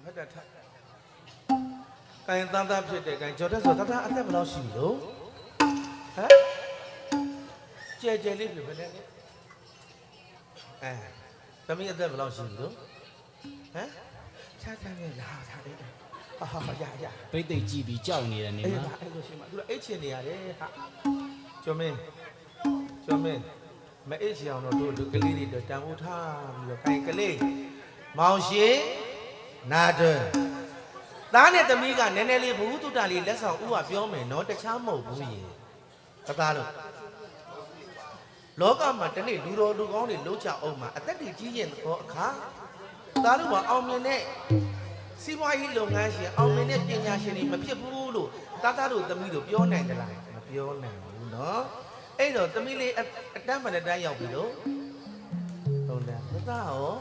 မတ်တထကိုင်သားသားဖြစ်တဲ့ကိုင်ကျော်တဲ့ဆိုသားသားအသက်ဘယ်လောက်ရှိပြီလို့ဟမ်ကျဲကျဲလေးဖြစ်ပဲလေသမီးအသက်ဘယ်လောက်ရှိပြီလို့ဟမ်ချာချာနဲ့လာထားတယ်ဟာရပိတ်သိကြည့်ပြီးကြောက်နေတယ်နေမှာအဲ့လိုရှိမှသူတို့အိတ်ချင်နေရတယ်ဟာကျော်မင်းမအိတ်ချင်အောင်တော့တို့လူကလေးတွေတန်ဖိုးထားပြီးတော့ကိုင်ကလေးမောင်ရှင်နာတယ်သားနဲ့သမီးကနည်းနည်းလေးဘုဟုတုတ္တလေးလက်ဆောင်ဥပပြောမယ်နော်တခြားမဟုတ်ဘူးရေသားလို့လောကမှာတနေ့လူတော်လူကောင်းတွေလှုပ်ချအောင်မှာအသက်တွေကြီးရင်တော့အခါသားတို့ကအောင်မြင်တဲ့စီးပွားရေးလုပ်ငန်းရှင်အောင်မြင်တဲ့ပညာရှင်တွေမဖြစ်ဘူးလို့သားတို့သမီးတို့ပြောနိုင်ကြလားမပြောနိုင်ဘူးနော်အဲ့တော့သမီးလေးအတန်းမနဲ့တန်းရောက်ပြီလို့သုံးတန်းသားရော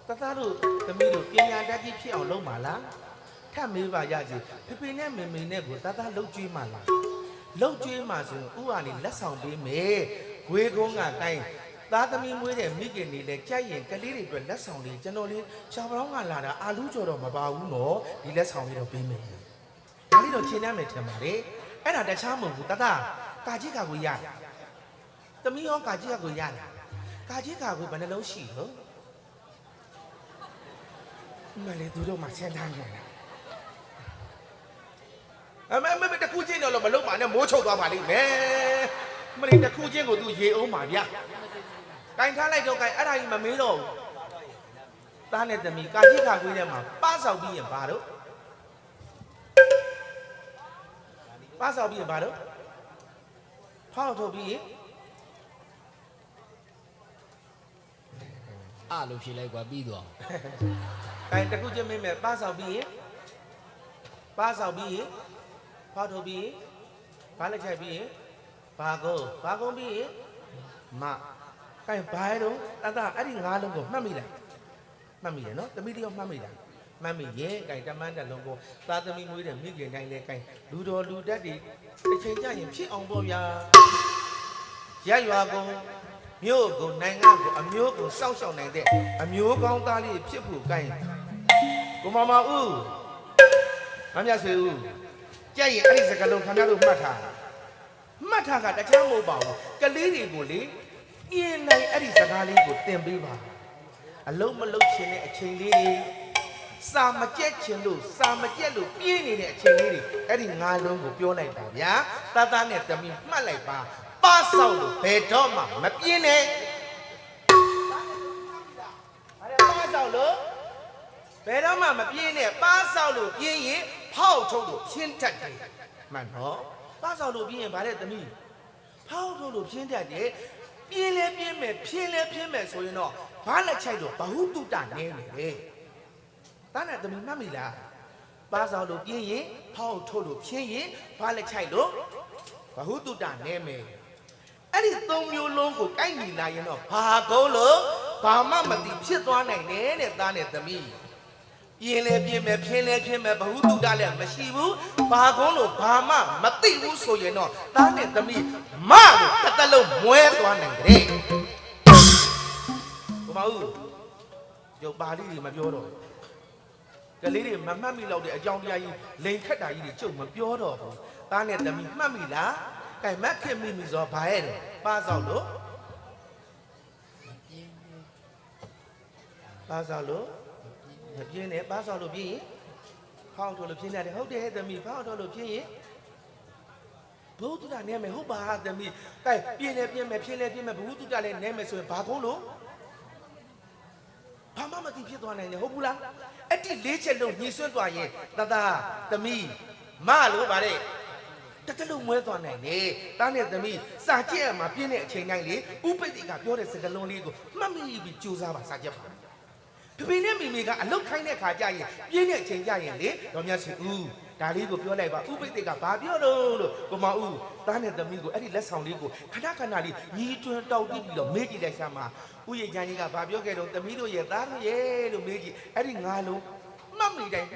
သားတို့သမီးတို့ပညာတတ်ကြီးဖြစ်အောင်လုပ်ပါလားထပ်မေးပါရစီဖေဖေနဲ့မေမေနဲ့ကိုသားလှုပ်ကြွေးမှလားလှုပ်ကြွေးမှဆိုရင်ဥဟာနေလက်ဆောင်ပေးမယ်ဂွေးကုန်းကတိုင်းသားသမီးမွေးတဲ့မိခင်တွေလည်းကြိုက်ရင်ကလေးတွေအတွက်လက်ဆောင်လေးကျွန်တော်လေးရှားပရောင်းကလာတာအာလူးကြော်တော့မပါဘူးနော်ဒီလက်ဆောင်လေးတော့ပေးမယ်ဒါလေးတော့ချိန်နှမ်းမယ်ထင်ပါလေအဲ့ဒါတခြားမဟုတ်ဘူးကာကြီးကာကိုရသမီးရောကာကြီးကာကိုရလားကာကြီးကာကိုဘယ်နှလုံးရှိလို့မလေးသူတို့မှဆင်းထားကြတာအမေတခုချင်းတော့မလုံးပါနဲ့မိုးချုပ်သွားပါလိမ့်မယ်မလေးတခုချင်းကိုသူရေအောင်ပါဗျာကင်ထားလိုက်တော့ကင်အဲ့ဒါကြီးမမေးတော့ဘူးသားနဲ့သမီးကာကြီးကာခွေးထဲမှာပါဆောက်ပြီးရင်ဘာတော့ပါဆောက်ပြီးရင်ဘာတော့ဖောက်ထုတ်ပြီးရင်အားလို့ဖြေလိုက်ကွာပြီးသွားကင်တခုချင်းမင်းမဲ့ပါဆောက်ပြီးရင်ဖောက်ထုတ်ပြီးရင်ဘာလက်ချိုက်ပြီးရင်ဘာကုန်းပြီးရင်မကဲဘာရဲတော့အဲ့ဒီငါးလုံးကိုမှတ်မိလားမှတ်မိရနော်သမီးတယောက်မှတ်မိလားမှတ်မိရဲ့ကဲတမန်းတက်လုံးကိုသားသမီးမွေးတဲ့မိခင်တိုင်းလဲကဲလူတော်လူတက်တွေတစ်ချိန်ကြရင်ဖြစ်အောင်ပေါ့ဗျာရက်ရွာကုန်မြို့ကိုနိုင်ငံကိုအမျိုးကိုစောင့်ရှောက်နိုင်တဲ့အမျိုးကောင်းသားလေးဖြစ်ဖို့ကဲကိုမမဦးမမြတ်ဆွေဦးကြက်ရင်အဲ့ဒီစကလုံးခင်ဗျားတို့မှတ်ထားကတခြားမဟုတ်ပါဘူးကလေးတွေကိုလေပြင်းနိုင်အဲ့ဒီစကားလေးကိုသင်ပေးပါအလုံးမလုံးချင်တဲ့အချိန်လေးတွေစာမကြက်ချင်လို့စာမကြက်လို့ပြင်းနေတဲ့အချိန်လေးတွေအဲ့ဒီငါးလုံးကိုပြောလိုက်ပါဗျာသားနဲ့သမီးမှတ်လိုက်ပါပါဆောက်လို့ဘယ်တော့မှမပြင်းနဲ့ပါဆောက်လို့ဘယ်တော့မှမပြင်းနဲ့ပါဆောက်လို့ပြင်းရင်ဖောက်ထုတ်လို့ဖြင်းတတ်တယ်မှန်တော့ပါဆောက်လို့ပြင်းရင်ဗါတဲ့သမီးဖောက်ထုတ်လို့ဖြင်းတတ်တယ်ပြင်းလဲပြင်းမယ်ဖြင်းလဲဖြင်းမယ်ဆိုရင်တော့ဘာလက်ချိုက်တော့ဘဟုတုတနဲနေလေတားနဲ့သမီးမှတ်မိလားပါဆောက်လို့ပြင်းရင်ဖောက်ထုတ်လို့ဖြင်းရင်ဘာလက်ချိုက်လို့ဘဟုတုတနဲမယ်အဲ့ဒီသုံးမျိုးလုံးကိုကိုက်ညီလာရင်တော့ဘာကုန်းလို့ဘာမှမသိဖြစ်သွားနိုင်တယ်တဲ့သားနဲ့သမီးပြင်းလဲပြင်းမယ်ဖြင်းလဲဖြင်းမယ်ဘဟုတုတလည်းမရှိဘူးဘာကုန်းလို့ဘာမှမသိဘူးဆိုရင်တော့သားနဲ့သမီးမလို့တစ်သက်လုံးမွဲသွားနိုင်တယ်ကိုမဦးရုပ်ပါဠိတွေမပြောတော့ကလေးတွေမမှတ်မိတော့တဲ့အကြောင်းတရားကြီးလိန်ခက်တာကြီးတွေကျုပ်မပြောတော့ဘူးသားနဲ့သမီးမှတ်မိလားကဲမက်ခင်မိမိဆိုဘာရဲ့တော့ပါဆောက်လို့ပါဆောက်လို့မပြင်းနဲ့ပါဆောက်လို့ပြင်းရင်ဖောက်ထုတ်လို့ပြင်းရတယ်ဟုတ်တယ်သမီးဖောက်ထုတ်လို့ပြင်းရင်ဘုသူတနဲမယ်ဟုတ်ပါသမီးကဲပြင်းလဲပြင်းမယ်ဖြင်းလဲပြင်းမယ်ဘုသူတလည်းနဲမယ်ဆိုရင်ဘာကုန်းလို့ဘာမှမသိဖြစ်သွားနိုင်တယ်ဟုတ်ဘူးလားအဲ့ဒီလေးချက်လုံးညီဆွတ်သွားရင်သားသမီးမလို့ဗါတဲ့တကယ်လို့မွဲသွားနိုင်တယ်တားနဲ့သမီးစာကြည့်ရမှာပြင်းတဲ့အချိန်တိုင်းလေဥပိ္ပတိကပြောတဲ့စကားလုံးလေးကိုမှတ်မိပြီးကြိုးစားပါစာကြည့်ပါဖေနဲ့မိမိကအလုတ်ခိုင်းတဲ့ခါကြရင်ပြင်းတဲ့အချိန်ကြရင်လေတော်မြတ်ရှင်ဦးဒါလေးကိုပြောလိုက်ပါဥပိ္ပတိကဘာပြောတော့လို့ကိုမဦးတားနဲ့သမီးကိုအဲ့ဒီလက်ဆောင်လေးကိုခဏလေးညီတွန်းတောက်တိပြီးတော့မေးကြည့်လိုက်ရှာမှာဥယျာဉ်ချမ်းကြီးကဘာပြောခဲ့တော့သမီးတို့ရဲ့သားတို့ရဲ့လို့မေးကြည့်အဲ့ဒီငါလုံးမှတ်မိတိုင်း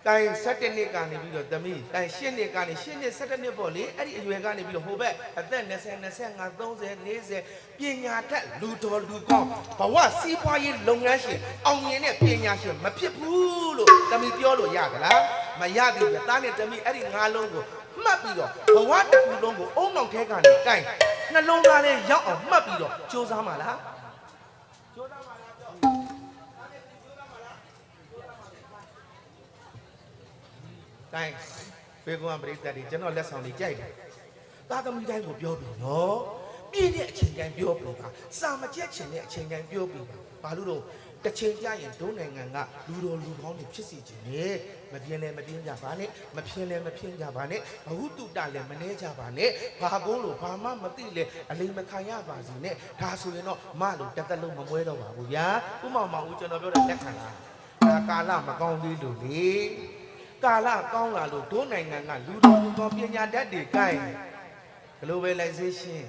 ကိုင်17နှစ်ကနေပြီးတော့သမီးကိုင်10နှစ်ကနေ10နှစ်17နှစ်ပေါ့လေအဲ့ဒီအရွယ်ကနေပြီးတော့ဟိုဘက်အသက်20 25 30 40ပညာတတ်လူတော်လူကောင်းဘဝစီးပွားရေးလုပ်ငန်းရှင်အောင်မြင်တဲ့ပညာရှင်မဖြစ်ဘူးလို့သမီးပြောလို့ရကြလားမရသေးဘူးသားနဲ့သမီးအဲ့ဒီငါးလုံးကိုမှတ်ပြီးတော့ဘဝတစ်ခုလုံးကိုအုံနောက်ထဲကနေကိုင်နှလုံးသားလေးရောက်အောင်မှတ်ပြီးတော့စူးစမ်းပါလားစူးစမ်းပါလားတော့တိုင်းဘေကွန်ပရိသတ်တွေကျွန်တော်လက်ဆောင်တွေကြိုက်တယ်သားသမီးတိုင်းကိုပြောပြီးနော်ပြည့်တဲ့အချိန်တိုင်းပြောပြီးပါစာမကျက်ချင်တဲ့အချိန်တိုင်းပြောပြီးပါဘာလို့တော့တစ်ချိန်ကြရင်ဒုနိုင်ငံကလူတော်လူကောင်းတွေဖြစ်စီခြင်းနဲ့မပြင်းလဲမပြင်းကြပါနဲ့မဖြင်းလဲမဖြင်းကြပါနဲ့ဘဟုတုတလည်းမနှဲကြပါနဲ့ဘာကုန်းလို့ဘာမှမသိလဲအလိမ်မခံရပါစေနဲ့ဒါဆိုရင်တော့မလို့တစ်သက်လုံးမမွဲတော့ပါဘူးဗျာဥမောင်မောင်ဦးကျွန်တော်ပြောတဲ့လက်ခံလားဒါကာလမကောင်းသေးလို့လေကာလကောင်းလာလို့ဒုနိုင်ငံကလူတော်လူကောင်းပညာတတ်တွေကိုင် globalization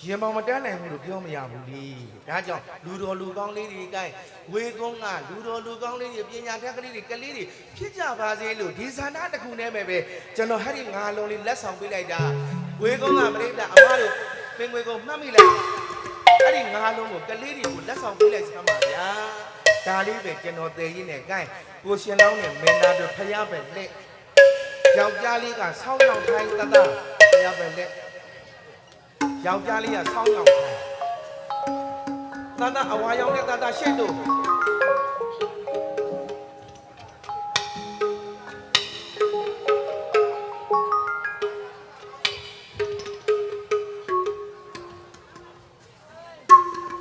ရင်မောင်မတန်းနိုင်ဘူးလို့ပြောမရဘူးလေဒါကြောင့်လူတော်လူကောင်းလေးတွေကိုင်ဝေကုန်းကလူတော်လူကောင်းလေးတွေပညာတတ်ကလေးတွေကလေးတွေဖြစ်ကြပါစေလို့ဒီဇာနာတစ်ခုနဲ့ပဲကျွန်တော်ဟဲ့ဒီငါလုံးလေးလက်ဆောင်ပေးလိုက်တာဝေကုန်းကပြိတ္တာအမတို့ပင်ငွေကုန်းမှတ်မိလိုက်အဲ့ဒီငါလုံးကိုကလေးတွေကိုလက်ဆောင်ပေးလိုက်စမ်းပါဗျာဒါလေးပဲကျွန်တော်သေရင်းနဲ့ကိုင်ကိုရှင်လောင်းနဲ့မင်းသားတို့ဖျားပဲလက်ယောက်ျားလေးကဆောင်းရောက်ထိုင်းတတဖျားပဲလက်ယောက်ျားလေးကဆောင်းရောက်ထိုင်းတတအဝါရောင်နဲ့တတရှစ်တို့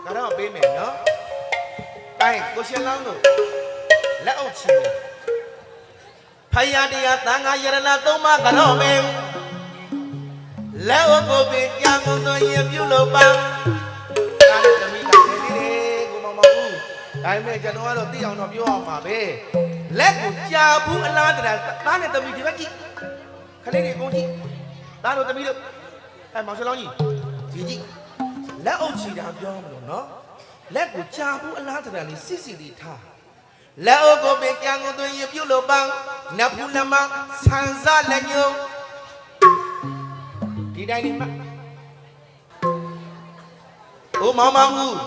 ကတော့ပေးမယ်နော်တိုင်းကိုရှင်လောင်းတို့လက်အုပ်ချီဖယားတရားသံဃာယရဏသုံးပါးကတော့မင်းလက်အုပ်ကိုပင်ကြာကုန်သွင်းရပြုလို့ပါဒါနဲ့သမီးကနေသေးတယ်ကိုမောင်မောင်ဦးဒါပေမဲ့ကျွန်တော်ကတော့သိအောင်တော့ပြောအောင်ပါပဲလက်ကိုကြာဘူးအလားတရာသားနဲ့သမီးဒီဘက်ကြည့်ခလေးတွေအကုန်ကြည့်သားတို့သမီးတို့မောင်ရှလောင်းကြီးဒီကြည့်လက်အုပ်ချီတာပြောမလို့နော်လက်ကိုကြာဘူးအလားတရာလေးစစ်စစ်လေးထားလက်အုပ်ကိုပင်ကြာကုန်သွင်းရပြုလို့ပါနဖူးလက်မဆန်စားလက်ညုံဒီတိုင်းနေမှာအိုမောင်မောင်ဦး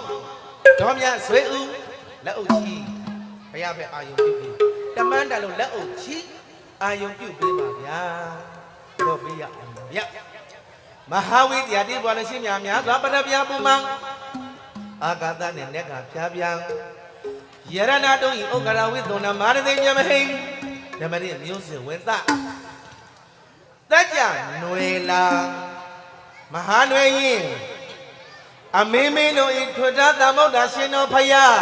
ဒေါ်မြတ်ဆွေဦးလက်အုပ်ချီဘုရားပဲအာယုံပြုပြီးတမန်းတန်လို့လက်အုပ်ချီအာယုံပြုပေးပါဗျာတော့ပေးရအောင်ဗျာမဟာဝိတ္တရာတိဘောလည်းရှိများများသွားပရပြပူမံအာဂတနဲ့နက်ကဖြားပြန်ယရဏတုံးဤဥက္ကရာဝိသုဏမာရသိမြမဟိဓမ္မရိမျိုးစင်ဝေသတကြနွေလာမဟာနွေရင်အမင်းမင်းတို့ဤထွတ်တာသမုဒ္ဒရှင်တော်ဖယား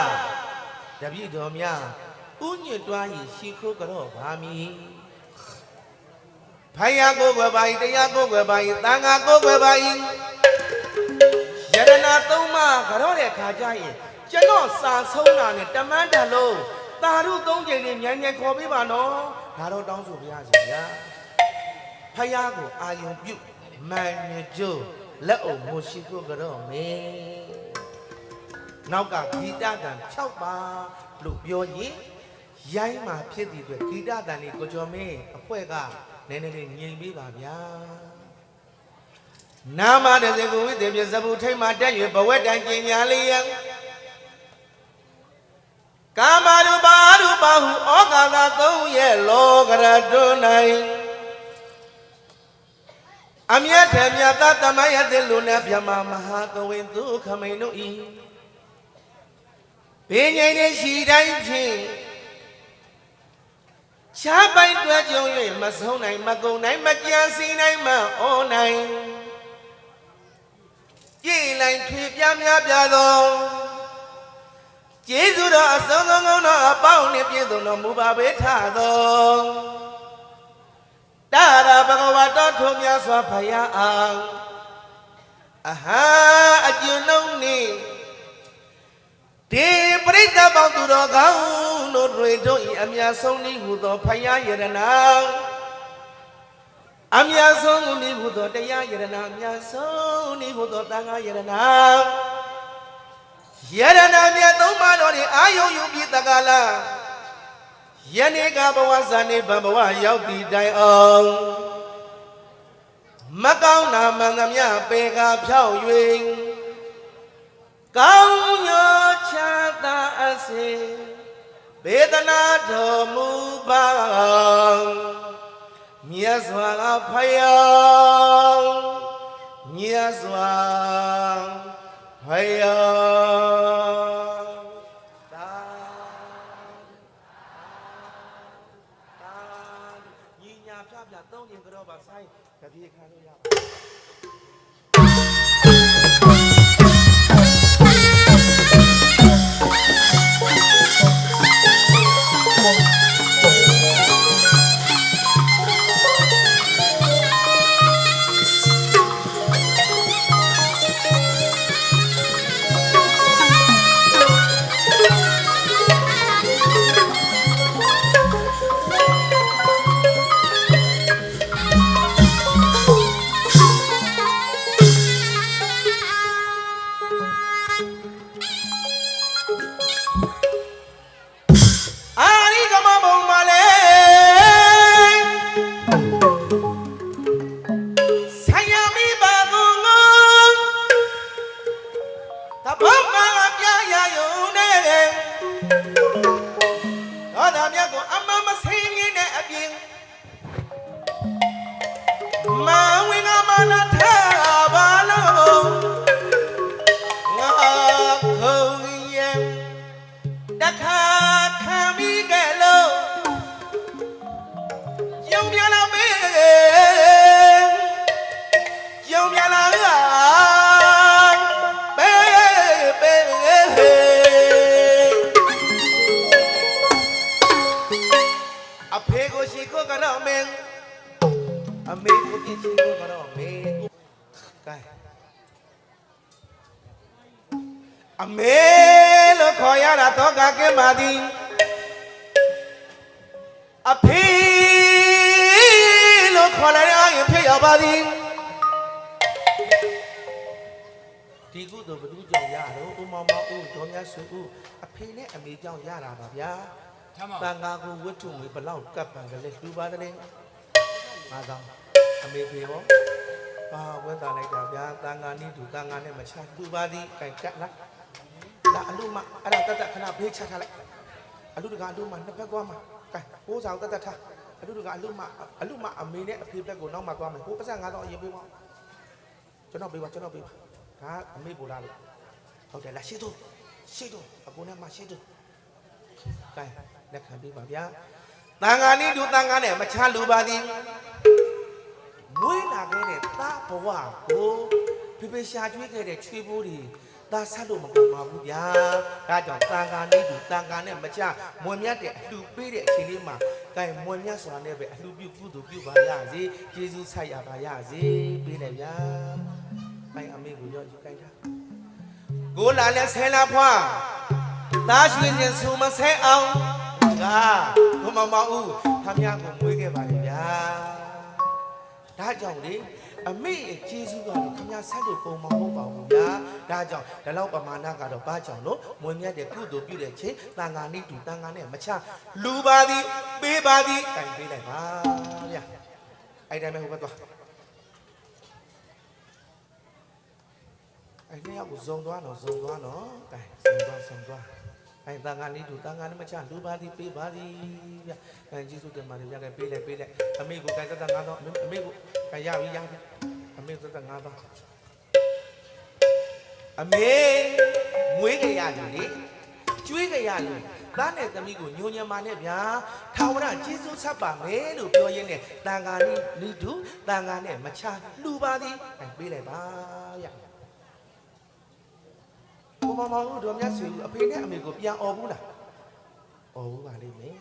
တပည့်တော်များဥညွတ်တွားဤရှိခိုးကြောပါမည်ဖယားကိုယ်ွယ်ပါ၏တရားကိုယ်ွယ်ပါ၏သံဃာကိုယ်ွယ်ပါ၏ယရဏသုံးပါးကြောတဲ့ခါကျရင်ကျွန်တော်စာဆုံးတာနဲ့တမန်းတန်လုံးတာရုသုံးချိန်နဲ့မြန်မြန်ခေါ်ပေးပါနော်ဒါတော့တောင်းဆိုပါရစေဗျာဖယားကိုအာယုံပြုမှန်မြကျိုးလက်အုပ်မရှိဖို့ကြောမေနောက်ကဂီတတန်6ပါလို့ပြောရင်ရိုင်းမှာဖြစ်တဲ့အတွက်ဂီတတန်လေးကိုကျော်မင်းအဖွဲ့ကနည်းနည်းလေးညင်ပေးပါဗျာနာမတဲ့စေကိုဝိသေပြဇဗုထိတ်မှာတက်၍ဘဝတန်ကျင်ညာလေးယံကာမရူပါရူပဟုဩကာသသုံးရဲ့လောကရတွ၌အမြတ်ထေမြတ်သတမယတိလူနဲ့ဗြဟ္မာမဟာကဝေဒုခမိန်တို့ဤဘေငိမ့်နေရှိတိုင်းဖြင့်ချားပိုင်တွဲကြုံ၍မဆုံးနိုင်မကုန်နိုင်မကြံစီနိုင်မဩနိုင်ကြည်လိုက်ထွေပြများပြသောကျေးဇူးတော်အစုံကောင်းသောအပေါင်းနှင့်ပြည့်စုံတော်မူပါပေထသောတာရဘဂဝါတော်ထုံမြတ်စွာဘုရားအောင်အဟာအကျဉ်းလုံးနှင့်ဒီပရိသတ်ပေါင်းသူတော်ကောင်းတို့တွေတို့ဤအမြတ်ဆုံးဤဟူသောဘုရားယရဏအမြတ်ဆုံးဤဟူသောတရားယရဏအမြတ်ဆုံးဤဟူသောသံဃာယရဏယရဏမြတ်သုံးပါးတော်၏အာယုံယူပြီးတက္ကလာယ ယနေ့ကဘဝဇာနေဘဘဝရောက်ဒီတိုင်အောင်မကောင်းတာမှန်သမျှပေကဖြောက်၍ကောင်းညောချတာအစေဘေဒနာတော်မူပါမြတ်စွာဘုရားမြတ်စွာဘုရားသာညီညာဖြားဖြားသုံးရင်ကတော့ပါဆိုင်တပြေခံလို့ရပါအမေလို့ခေါ်ရတာတော့ကကဲပါသည်အဖေလို့ခေါ်လိုက်တဲ့အရင်ဖြစ်ရပါသည်ဒီကုသိုလ်ဘ누구ကြောင့်ရတော့ဦးမောင်မောင်ဦးဒေါ်မြတ်ဆွေဦးအဖေနဲ့အမေကြောင့်ရတာပါဗျာတန်ခါကိုဝတ္ထုငွေဘလောက်ကပ်ပံကလေးလူပါတယ်ငါကောင်အမေဖေရောပါဝဲတာလိုက်တာဗျာတန်ခါနီးသူတန်ခါနဲ့မချလူပါသည်ကြိုင်ကတ်လားလာအလူမအဲ့ဒါတတ်ခဏဖေးချထားလိုက်အလူတကအလူမနှစ်ဖက်သွားမှာကဲပိုးဆောင်တတ်ထားအလူတကအလူမအမေနဲ့အဖေဘက်ကိုနောက်မှသွားမယ်ဟိုပတ်စံ9000အရင်ပေးပါကျွန်တော်ပေးပါဒါအမေပို့လာလို့ဟုတ်တယ်လားရှိတော့အကိုနဲ့မရှိတော့ကဲလက်ခံပေးပါဗျာတန်ခါနီးသူတန်ခါနဲ့မချလူပါသည်မွေးလာခဲ့တဲ့သားဘဝကိုဖေဖေရှာကျွေးခဲ့တဲ့ချွေးဘိုးတွေဒါဆက်လို့မကုန်ပါဘူးဗျာဒါကြောင့်တန်ခါနေသူတန်ခါနဲ့မချမွန်မြတ်တဲ့အလှပေးတဲ့အချိန်လေးမှာကဲမွန်မြတ်စွာနဲ့ပဲအလှပြုကုသိုလ်ပြုပါရစေကျေးဇူးဆက်ရပါရစေပေးတယ်ဗျာအဲအမေကိုရောယူခိုင်းတာကိုလာလဲဆဲလာဖွာသားရွှေချင်းဆူမဆဲအောင်ကဘုမမဦးခမရကိုမွေးခဲ့ပါလေဗျာဒါကြောင့်လေအမေရဲ့ကျေးဇူးကတော့ခင်ဗျားဆက်လို့ပုံမဟုတ်ပါဘူးဗျာဒါကြောင့်ဒီလောက်ပမာဏကတော့ဘာကြောင့်လို့မွေမြတ်တဲ့ကုသိုလ်ပြုတဲ့ချိန်တန်ခါနိတူတန်ခါနဲ့မချလူပါသည်ပေးပါသည်တိုင်ပေးလိုက်ပါဗျာအဲ့တိုင်းပဲဟိုဘက်သွားအဲ့နှစ်ယောက်ကိုဇုံသွားနော်ကဲဇုံသွားအဲ့တန်ခါနိတူတန်ခါနဲ့မချလူပါသည်ပေးပါသည်ဗျာအဲ့ကျေးဇူးတင်ပါတယ်ဗျာကဲပေးလိုက်အမေကိုကဲတတ်9000အမေကိုကဲရပြီအမေသက်သက်9ပါးအမေမွေးကြရလူလေကျွေးကြရလူသားနဲ့သမီးကိုညိုညမာနဲ့ဗျာထာဝရကျေးဇူးဆက်ပါမယ်လို့ပြောရင်းနဲ့တန်ခါလေးလူတူတန်ခါနဲ့မချလူပါသည်ပေးလိုက်ပါဗျာဘုမမောင်တို့တော်မြတ်ဆွေအဖေနဲ့အမေကိုပြန်អော်ဘူးလားអော်ဘူးပါလိမ့်မယ်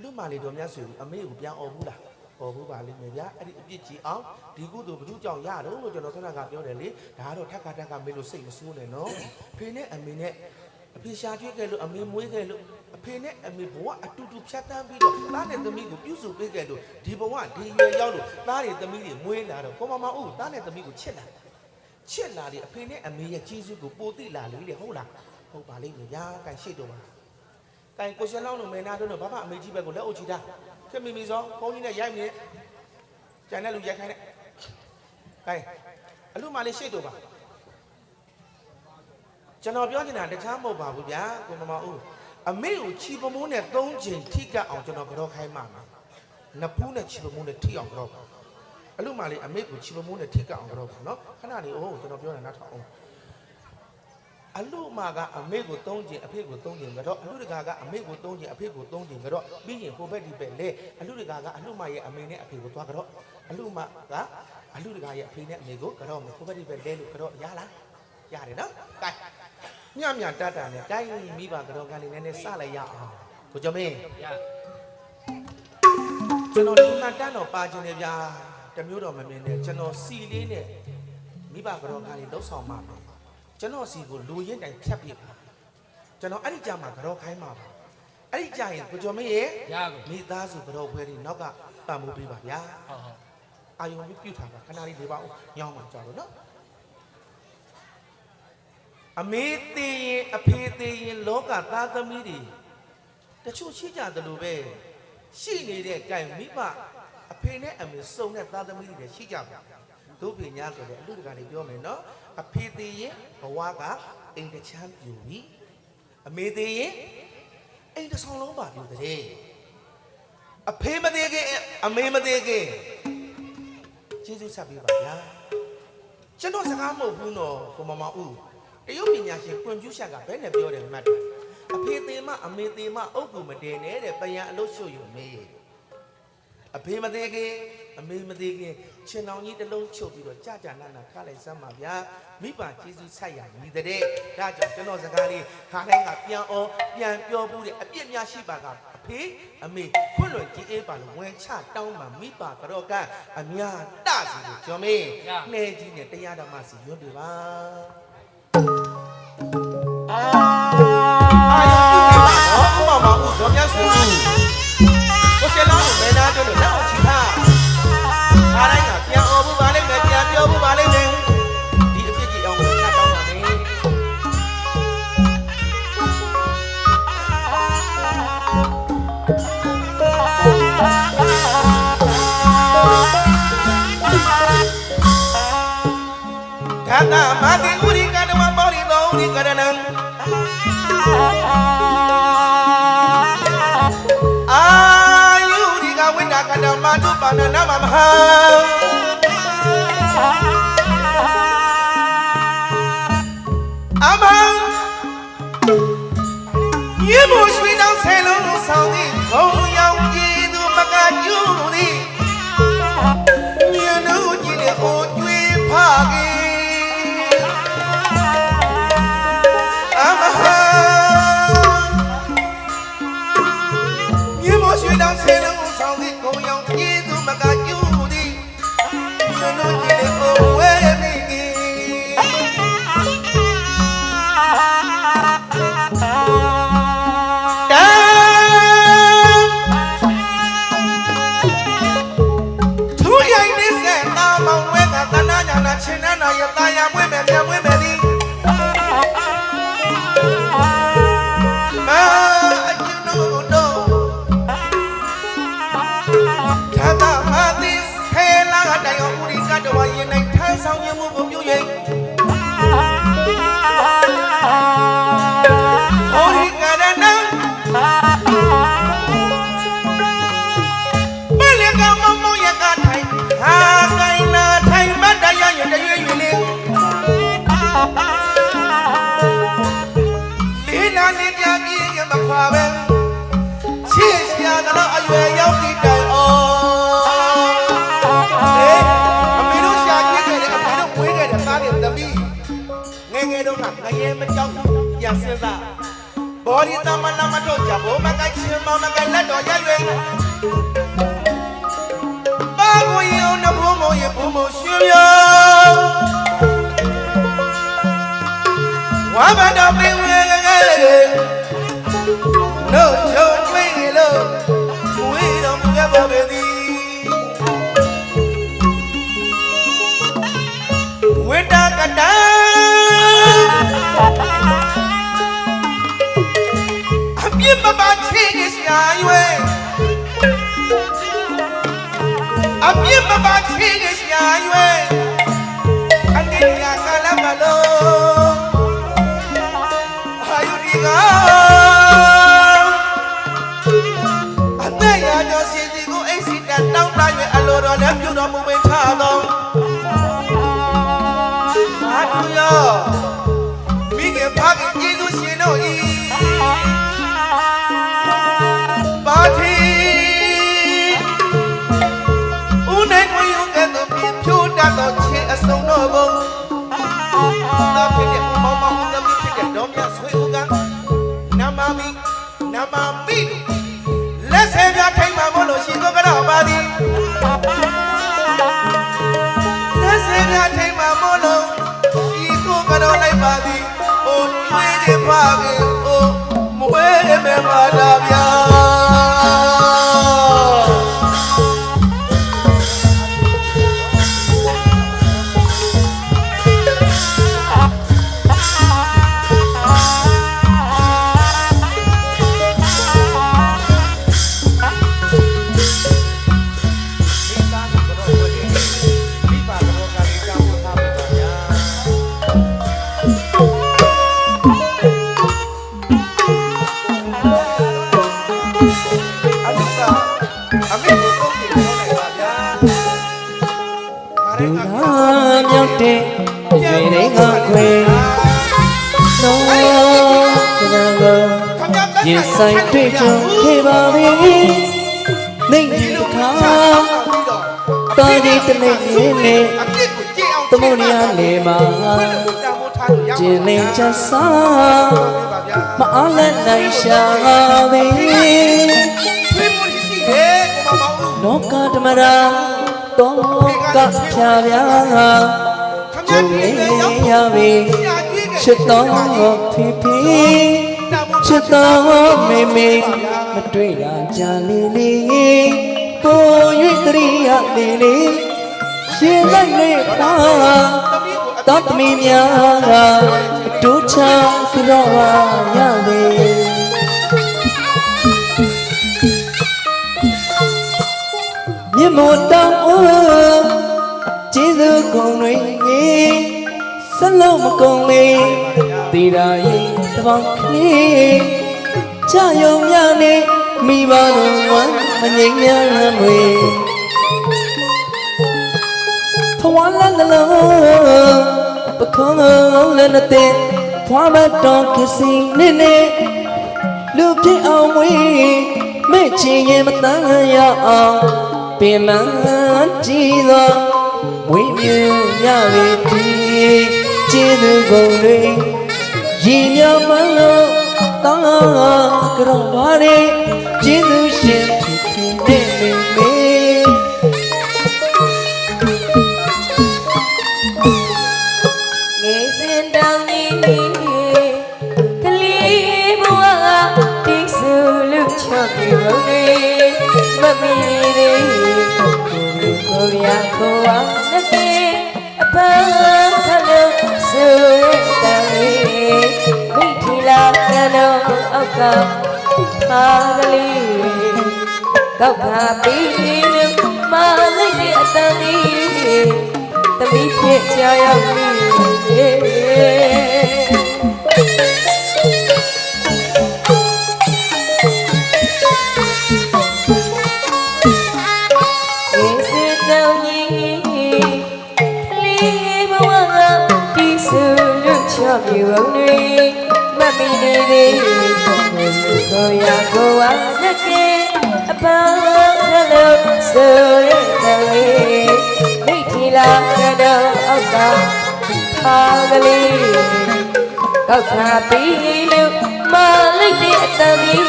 လူမလေးတော်မြတ်ဆွေအမေကိုပြန်អော်ဘူးလားဟောဘူးပါလိမ့်မယ်ဗျာအဲ့ဒီအပြစ်ကြီးအောင်ဒီကုသိုလ်ဘ누구ကြောင့်ရတော့လို့ကျွန်တော်ခဏကပြောတယ်လေဒါကတော့ထက်ကမေးလို့စိတ်မဆိုးနဲ့နော်ဖေနဲ့အမေနဲ့အဖေရှာကျွေးခဲ့လို့အမေမွေးခဲ့လို့အဖေနဲ့အမေဘဝအတူတူဖြတ်တန်းပြီးတော့သားနဲ့သမီးကိုပြုစုပေးခဲ့လို့ဒီဘဝဒီရွယ်ရောက်လို့သားတွေသမီးတွေမွေးလာတော့ကိုမမဦးသားနဲ့သမီးကိုချစ်လာတယ်အဖေနဲ့အမေရဲ့ကျေးဇူးကိုပိုသိလာလို့လေဟုတ်လားဟုတ်ပါလိမ့်မယ်ဗျာကဲရှေ့တော့ပါက တိုင်ကိုရှင်လောင်းလို့မင်းသားတို့ဘာမှအမေကြီးဘက်ကိုလက်အုပ်ချီတာခင်မိမိစောဖုန်းကြီးနဲ့ရိုက်နေကြံတဲ့လူရိုက်ခိုင်းတဲ့ကဲအလူမလေးရှေ့တို့ပါကျွန်တော်ပြောနေတာတခြားမဟုတ်ပါဘူးဗျာကိုမမဦးအမေကိုချီပမိုးနဲ့3ချိန်ထိကအောင်ကျွန်တော်ကြောခိုင်းမှာနဖူးနဲ့ချီပမိုးနဲ့ထိအောင်ကြောအလူမလေးအမေကိုချီပမိုးနဲ့ထိကအောင်ကြောပါနော်ခဏလေးအိုးကျွန်တော်ပြောနေတာနောက်ထပ်အောင်အလူမကအမေကို3ချိန်အဖေကို3ချိန်ကြောအလူတကာကအမေကို3ချိန်အဖေကို3ချိန်ကြောပြီးရင်ဟိုဘက်ဒီဘက်လဲအလူတကာကအလူမရဲ့အမေနဲ့အဖေကိုသွားကြောအလူမကအလူတကာရဲ့အဖေနဲ့အမေကိုကြောမယ်ဟိုဘက်ဒီဘက်လဲလို့ကြောရလားရတယ်နော်ကဲညံ့ညံ့တတ်တာနဲ့ကိုင်းမိဘကြောကလေးနည်းနည်းစလိုက်ရအောင်ကိုကျော်မင်းရကျွန်တော်ဒီမှာတန်းတော့ပါခြင်းတယ်ဗျာတမျိုးတော့မမြင်နဲ့ကျွန်တော်စီလေးနဲ့မိဘကြောကလေးလှုပ်ဆောင်မှာပဲကျွန်တော်စီကိုလူရင်းတိုင်ဖြတ်ပြပါကျွန်တော်အဲ့ဒီကြမှာကြောခိုင်းမှာပါအဲ့ဒီကြရင်ကိုကျော်မင်းရဲ့မိသားစုကြောဖွဲတွေနောက်ကပံ့ပိုးပေးပါဗျာဟုတ်ဟုတ်အာယုံပြုထားပါခဏလေးနေပါဦးညောင်းမှာကြောက်လို့နော်အမေသေးရင်အဖေသေးရင်လောကသားသမီးတွေတချို့ရှိကြတယ်လို့ပဲရှိနေတဲ့ကံမိဘအဖေနဲ့အမေစုံတဲ့သားသမီးတွေရှိကြပါတို့ပညာဆိုတဲ့အလူတကာတွေပြောမယ်နော်အဖေသေးရင်ဘဝကအိမ်တစ်ချမ်းပြူပြီအမေသေးရင်အိမ်တစ်ဆောင်လုံးပါပြူတဲ့အဖေမသေးခင်အမေမသေးခင်ကျေးဇူးဆက်ပေးပါဗျာကျွန်တော်စကားမဟုတ်ဘူးနော်ကိုမမဦးတရုတ်ပညာရှင်ကွန်ပျူတာကဘယ်နဲ့ပြောတယ်မှတ်တယ်အဖေသေးမအမေသေးမအုပ်ကူမတင်နဲ့တဲ့ပယံအလို့ရှုပ်ယူမေးအဖေမသေးခင်အမေမသေးခင်ချင်းတောင်ကြီးတစ်လုံးချုပ်ပြီးတော့ကြာနာနာထားလိုက်စမ်းပါဗျာမိဘကျေးဇူးဆက်ရညီတဲ့ဒါကြောင့်ကျွန်တော်စကားလေးခါတိုင်းကပြန်ပြောဘူးတဲ့အပြစ်များရှိပါကအဖေအမေခွင့်လွန်ကြီးအေးပါလို့ဝင်ချတောင်းမှမိဘကတော့ကအများတစီကိုကြော်မေးနှဲကြီးနဲ့တရားဓမ္မစီရွတ်ပြပါအာယုပြုနေပါတော့ဥမမဦးဇော်မြတ်ဆွေဦးကိုရှေလောင်းကိုမဲနာတို့လို့လက်အောင်ချီထားခါတိုင်းကပြန်អော်ဖို့ပါလိမ့်မယ်ပြန်ပြောဖို့ပါလိမ့်မယ်ဒီအဖြစ်ကြီးအောင်ကိုချတောင်းပါမယ်ဒါကမတိဥရိကနမပေါရိသောဥရိကရဏံအာယုရိကဝိတ္တကတမတုပါဏနမမဟာအမံမြေမိုးရွှေတောင်ဆယ်လုံးဆောင်သည်ခုံရောင်ကြည်သူမကကျူသည်မြင်တို့ကြည်လေဟိုကျွေးဖကေအမဟာမြေမိုးရွှေတောင်ဆယ်လုံးဆောင်သည်ခုံရောင်ကြည်သူမကကျူသည်မြင်တို့ကြည်လေဟိုဝဲမိကေချင်းနာနာရတာယာမွေးမယ်ပြန်မွေးမယ်ဒီမအကျဉ်းတို့သာသာမသိခဲလာတိုင်အောင်ဥရိကတော်ရင်နိုင်ထမ်းဆောင်ရမှုကိုပြုရင်ဟောရိကရဏံမလကမမောရကထိုင်ဟာကိုင်နာထိုင်မတရားရတရွေ့ရွေ့လေးဒီနာနေပြကြီးကမခွာပဲချစ်ရှာကတော့အရွယ်ရောက်ပြီးတိုင်အောင်အမေတို့ရှာကြည့်ခဲ့တယ်အမေတို့ဝေးခဲ့တယ်သားတယ်သမီးငယ်ငယ်တုန်းကငရဲမကြောက်ပြန်စဉ်းစားဘောဒီသမနာမတော့ကြဘိုးမကိုက်ချင်းမမကိုက်လက်တော်ရရွေ့ဘာကိုရောနဘုံမရဘုံမရွှေမြေဝါမတော်ပင်ဝဲငယ်နို့ချုံမင်းလို့ဝေးတော်မူခဲ့ပါပဲသည်ဝိတ္တကတံအပြ စ်မပါချင်းကရှာရွယ်အပြစ်မပါချင်းကရှာရွယ်အနေနဲ့ကလည်းမလို့အာယုဒီကအသက်ရကြောစင်စီကိုအိတ်စီတတောင်းတရွယ်အလိုတော်လည်းပြုတော်မူပင်ထသောဘာတူရောမိခင်ဖခင်ကျေးဇူးရှင်တို့ဤပါတီဦးနိုင်ကိုရုံးကဲ့သို့ပြဖြိုးတတ်သောခြေအစုံတော်ကိုသာဖြစ်တဲ့မောင်မောင်ဦးသမီးဖြစ်တဲ့ဒေါ်မြဆွေဦးကနမမီလက်ဆယ်ပြထိုင်မှာမို့လို့ရှင်ကိုကတော့ပါသည်လက်ဆယ်ပြထိုင်မှာမို့လို့ရှင်ကိုကတော့လိုက်ပါသည်အိုတွေးတယ်ဖခင်အိုမဝဲရမယ်ပါတာဗျာမြောက်တဲ့ရေတွေကခွေတော့ကနန်းကိုရင်ဆိုင်တွေ့ကြုံခဲ့ပါပြီနေဒီခါတာဒီတနေ့နဲ့သမုန်ရလေမှာကျင်းနေချစားမအားလည်းနိုင်ရှာပြီလောကဓမ္မရာတော့ကဖြာပြာကျုံလေးရပြီချစ်တော်ဖေဖေချစ်တော်မေမေမတွေ့တာကြာလေးလေးကို၍တရိယလေးလေးရှင်လိုက်လေးပါတော်သမီးများကဒုချာကြောရလေမြတ်မောတောင်းကျေးဇူးကုန်တွေစလုံးမကုန်လေတီရာရင်တပေါင်းကလေးချယုံများနေမိဘတို့ဝမ်းမငြိမ်များရမွေဖွာလာလလုံးပခုံးလည်းတဲ့ဖွာမတော်ကစီနေနေလူပြအောင်ဝေးမဲ့ချင်ရင်မတန်းရအောင်ပင်မကြည့်သောဝိမြူရပြီဒီကျေးဇူးကုန်တွေရင်မြမလို့တောင်းကြောပါလေကျေးဇူးရှင်ဖြစ်တဲ့မေမေငယ်စဉ်တောင်းနေကလေးဘဝတိစုလူချောက်ပြီးဘုံတွေမမီသေးကိုရကိုဝါနဲ့အပန်းခလို့ဆိုရတဲ့လေးမိထီလာကတော့အောက်ကအားကလေးကောက်ခါပြီးလို့မလိုက်တဲ့အတန်လေးသမီးဖြစ်ချာရောက်ပြီမြေဝုံတွေမမီနေသေးကိုရကိုဝါနဲ့ကအပန်းခလို့ဆိုရတဲ့လေးမိထီလာကတော့အောက်ကအားကလေးကောက်ခါပြီးလို့မလိုက်တဲ့အတန်လေး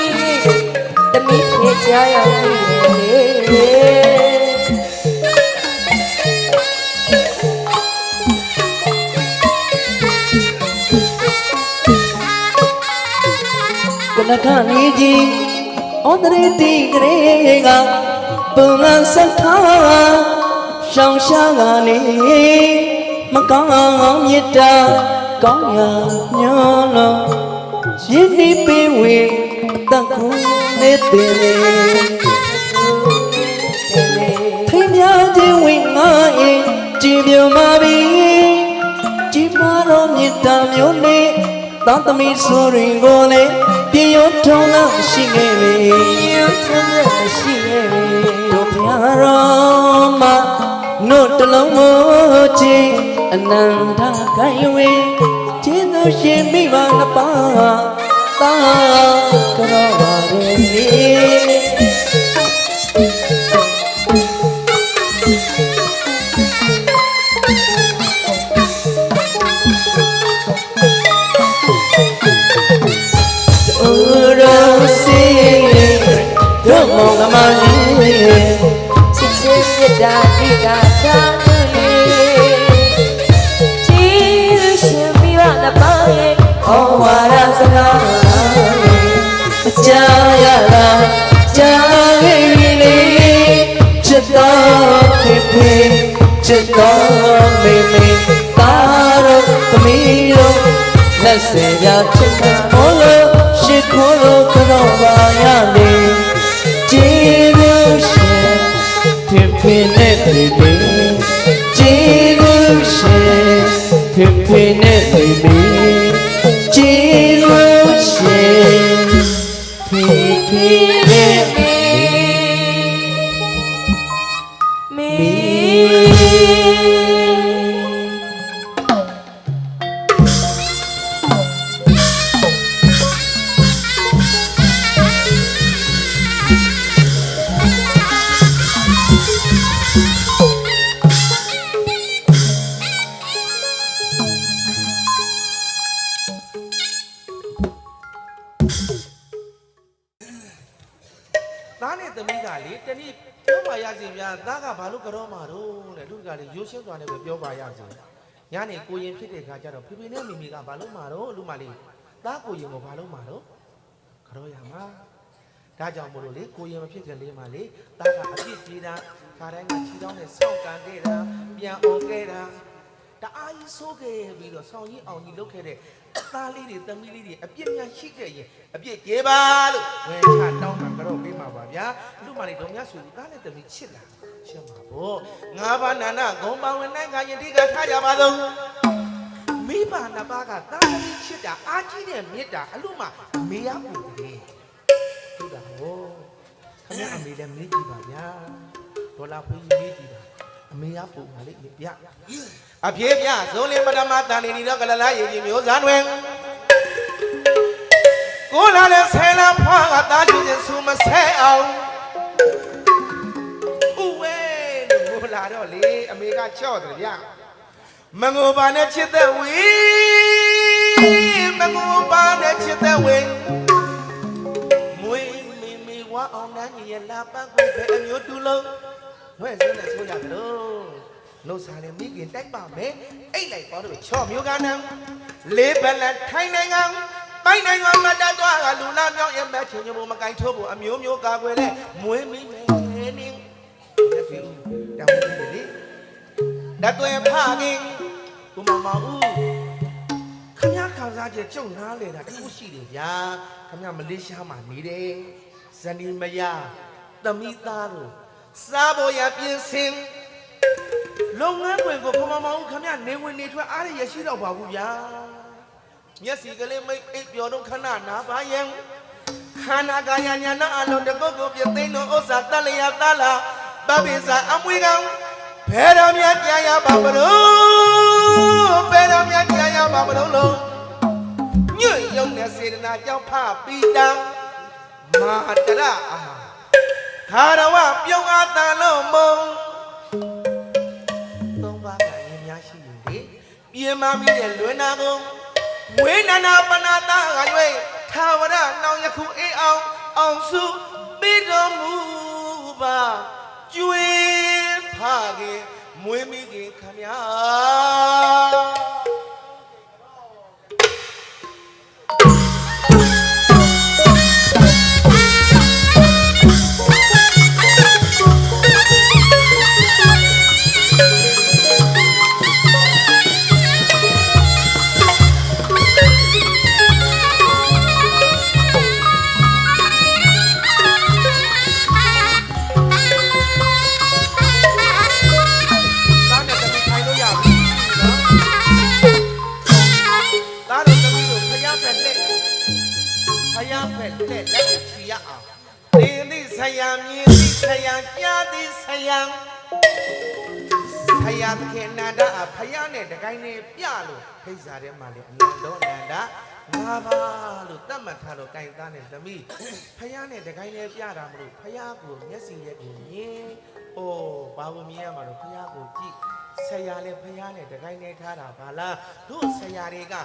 သမီးဖြစ်ချာရောက်ပြီနခနေကြီးဩတရေတိကလေးကပုံမှန်ဆက်ထားရှောင်းရှားကနေမကောင်းမြတ်တာကောင်းရညောလို့ရင်းနှီးပေးဝေ တခုနေတဲ့လေဖိများခြင်းဝင်ငါအိမ်ကြည်ပြမာပြီကြည်မာတော့မြတ်တာမျိုးနဲ့တန်သမီးဆိုရင်ကိုလည်းပြေရထုံးလာရှိခဲ့ပြီပြေရထုံးလာရှိခဲ့ပြီတို့ဖျားတော်မှာနို့တလုံးမို့ချီအနန္တခိုင်ဝေကျေးဇူးရှင်မိဘနှစ်ပါးသာကြောပါရဲ့တို့မောင်ကမကြီးချစ်ချင်းမြတ်တာဒီကသာတို့လေကြည်ရှင်မိဘနှစ်ပါးရဲ့ဩဝါဒစကားအကြာရတာကြာခဲ့ပြီလေချစ်တော်ဖေဖေချစ်တော်မေမေတာတို့သမီးတို့လက်စေပြချစ်တာမို့လို့ရှိခိုးလို့ကြောက်ပါရလေကြည်လို့ရှင်ဖေဖေနဲ့ဖေဖေကြည်လို့ရှင်ဖေဖေနဲ့ဖေဖေကြည်လို့ရှင်ဖေဖေနဲ့သားနဲ့သမီးကလေတနည်းပြောပါရစေဗျာသားကဘာလို့ကြောမှာတော့တဲ့လူကလေရိုးရှင်းစွာနဲ့ပဲပြောပါရစေညနေကိုရင်ဖြစ်တဲ့ခါကျတော့ဖေဖေနဲ့မိမိကဘာလို့မှာတော့လူမလေးသားကိုရင်ကိုဘာလို့မှာတော့ကြောရမှာဒါကြောင့်မို့လို့လေကိုရင်မဖြစ်ခင်လေးမှာလေသားကအပြစ်ကြီးတာခါတိုင်းကခြေထောက်နဲ့စောင့်ကန်ခဲ့တာပြန်အောင်ခဲ့တာတအားကြီးဆိုးခဲ့ပြီးတော့ဆောင်းကြီးအောင်ကြီးလုပ်ခဲ့တဲ့သားလေးတွေသမီးလေးတွေအပြစ်များရှိခဲ့ရင်အပြစ်ကြေပါလို့ဝယ်ချတောင်းတာကြောပေးမှာပါဗျာလူမလေးတို့များဆိုသားနဲ့သမီးချစ်လာချစ်မှာပေါ့ငါးပါးနာနာဂုံပါဝင်နိုင်ကရင်ဒီကထားကြပါတော့မိဘနှစ်ပါးကသားသမီးချစ်တာအားကြီးတဲ့မေတ္တာအလို့မှမေရပူတယ်ဟုတ်တာဟောခင်ဗျအမေလည်းမေးကြည့်ပါဗျာဒေါ်လာဖေးကြီးမေးကြည့်ပါအမေရပူပါလိမ့်ဗျအဖေပြဇုံးလေးပထမတန်နေဒီတော့ကလလားရေကြီးမျိုးစားတွင်ကိုလာတဲ့ဆယ်လမ်းဖွားကတားချင်ဆူမဆဲအောင်ဥဝဲလို့ကိုလာတော့လေအမေကချော့တယ်ဗျမငိုပါနဲ့ချစ်တဲ့ဝေးမငိုပါနဲ့ချစ်တဲ့ဝေးမွေးမိမိဝါအောင်တန်းကြီးရဲ့လာပတ်ကိုပဲအမျိုးတူလုံးဝဲစင်းနဲ့ဆိုရတယ်လို့နှုတ်စားလေမိခင်တိုက်ပါမယ်အိတ်လိုက်ပေါ်တော့ချော့မျိုးကနံလေးပလန်ထိုင်းနိုင်ငံပိုင်နိုင်ငံမှာတတ်သွားကလူလာမြောက်ရဲ့မဲ့ချင်းချင်းဘုံမကင်ထိုးဖို့အမျိုးမျိုးကာကွယ်တဲ့မွေးမိမယ်နင်းလက်ဖီဦးတောင်းတယ်လေတတ်သွဲဖခင်ကိုမမဦးခမခံစားချက်ကြုံနားလေတာတခုရှိတယ်ဗျာခမမလေးရှားမှာနေတယ်ဇနီးမယားသမီးသားတို့စားဖို့ရပြင်ဆင်လုပ်ငန်းခွင်ကိုခမမအောင်ခမနေဝင်နေထွက်အားရရှိတော့ပါဘူးဗျာမျက်စီကလေးမိတ်အိပ်ပျော်တော့ခဏနာပါရင်ခန္ဓာကာယညာနာအလုံးတကုတ်ကိုပြသိန်းတို့ဥစ္စာတလျာတလာပပိစာအမွေကောင်ဘယ်တော်မြတ်ကြာရပါမလို့ဘယ်တော်မြတ်ကြာရပါမလို့လို့ညွန့်ယုံတဲ့စေတနာကြောင့်ဖပိတံမဟာတရအာခါရဝပြုံးအားတန်လို့မုံသုံးပါးကရင်များရှိရင်လေပြေမမိတဲ့လွင်နာကုန်ဝေနနာပနာတာက၍သာဝရနောင်ယခုအေးအောင်စုပြီးတော်မူပါကျွေးဖခင်မွေးမိခင်ခမညာ ယားဖက်လက်ကိုချီရအောင်သင်သည်ဆရာမြင်သည်ဆရာကြားသည်ဆရာဖယားသခင်အနန္ဒအဖယားနဲ့တကိုင်းနဲ့ပြလို့ဖိတ်စာထဲမှာလေအနန္တောအနန္ဒငါးပါးလို့တတ်မှတ်ထားလို့ကိုင်သားနဲ့သမီးဖယားနဲ့တကိုင်းနဲ့ပြတာမလို့ဖယားကိုမျက်စိရဲ့ကိုမြင်အိုးဘာလို့မြင်ရမှာတော့ဖယားကိုကြည့်ဆရာလည်းဖယားနဲ့တကိုင်းနဲ့ထားတာပါလားတို့ဆရာတွေက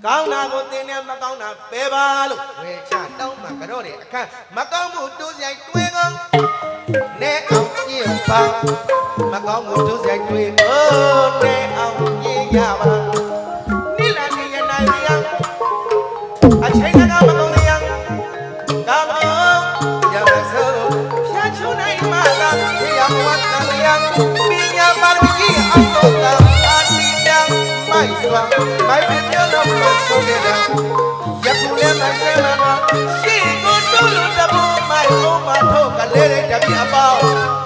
ကောင်းတာကိုသင်နဲ့မကောင်းတာပယ်ပါလို့ဝေချတောင်းမှကြော့တယ်အခန့်မကောင်းမှုတိုးဆိုင်တွေးကုန်နဲ့အောင်ကြည့်ပါမကောင်းမှုတိုးဆိုင်တွေးကုန်နဲ့အောင်ကြည့်ရပါနိလန်နေရနိုင်ရအချိန်ကမကောင်းရကာမရမစို့ဖြတ်ချုံနိုင်မှာသာဒီရမဝတ်တန်ရပညာပါရမီအောင်လို့သာအာတိတံမိုက်စွာမိုက်ပြပြောလို့ဆိုခဲ့တာယခုလည်းမဆဲမှာရှိကိုတို့လို့တဘောမိုက်အောင်မထုတ်ကလေးတဲ့တပြအပေါ